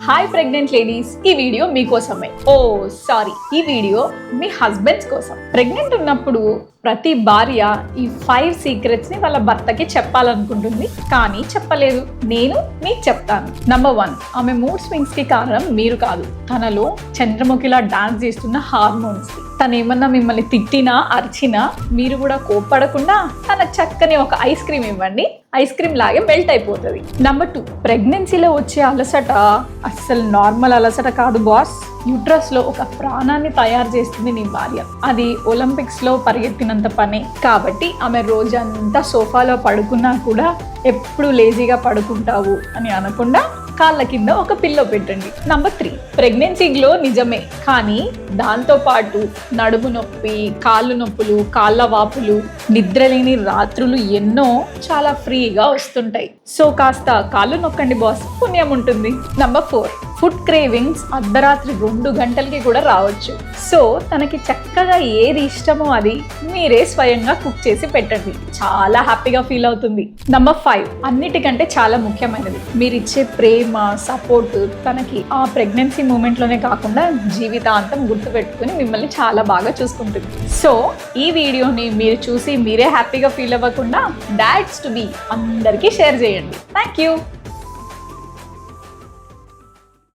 Hi pregnant ladies, ఈ video మీకోసమే. Sorry, ఈ వీడియో మీ హస్బెండ్స్ కోసం. ప్రెగ్నెంట్ ఉన్నప్పుడు ప్రతి భార్య ఈ 5 సీక్రెట్స్ ని వాళ్ళ భర్తకి చెప్పాలనుకుంటుంది, కానీ చెప్పలేదు. నేను మీకు చెప్తాను. నంబర్ 1, ఆమె మూడ్ స్వింగ్స్ కి కారణం మీరు కాదు, తనలో చంద్రముఖిలా డాన్స్ చేస్తున్న హార్మోన్స్. తను ఏమన్నా మిమ్మల్ని తిట్టినా అరిచినా మీరు కూడా కోప్పడకుండా తన చక్కని ఒక ఐస్ క్రీమ్ ఇవ్వండి, ఐస్ క్రీమ్ లాగే మెల్ట్ అయిపోతుంది. నంబర్ 2, ప్రెగ్నెన్సీలో వచ్చే అలసట అస్సలు నార్మల్ అలసట కాదు బాస్. యూట్రస్ లో ఒక ప్రాణాన్ని తయారు చేస్తుంది నీ భార్య. అది ఒలింపిక్స్ లో పరిగెత్తినంత పని. కాబట్టి ఆమె రోజంతా సోఫాలో పడుకున్నా కూడా ఎప్పుడు లేజీగా పడుకుంటావు అని అనకుండా కాళ్ళ కింద ఒక పిల్లో పెట్టండి. నంబర్ 3, ప్రెగ్నెన్సీ గ్లో నిజమే, కానీ దాంతో పాటు నడుము నొప్పి, కాళ్ళు నొప్పులు, కాళ్ళ వాపులు, నిద్రలేని రాత్రులు ఎన్నో చాలా ఫ్రీగా వస్తుంటాయి. సో కాస్త కాళ్ళు నొక్కండి బాస్, పుణ్యం ఉంటుంది. నంబర్ 4, ఫుడ్ క్రేవింగ్స్ అర్ధరాత్రి 2 గంటలకి కూడా రావచ్చు. సో తనకి చక్కగా ఏది ఇష్టమో అది మీరే స్వయంగా కుక్ చేసి పెట్టండి, చాలా హ్యాపీగా ఫీల్ అవుతుంది. నంబర్ 5, అన్నిటికంటే చాలా ముఖ్యమైనది, మీరిచ్చే ప్రేమ, సపోర్ట్ తనకి ఆ ప్రెగ్నెన్సీ మూమెంట్ లోనే కాకుండా జీవితాంతం గుర్తుపెట్టుకుని మిమ్మల్ని చాలా బాగా చూసుకుంటుంది. సో ఈ వీడియోని మీరు చూసి మీరే హ్యాపీగా ఫీల్ అవ్వకుండా డాడ్స్ టు బీ అందరికీ షేర్ చేయండి. Thank you.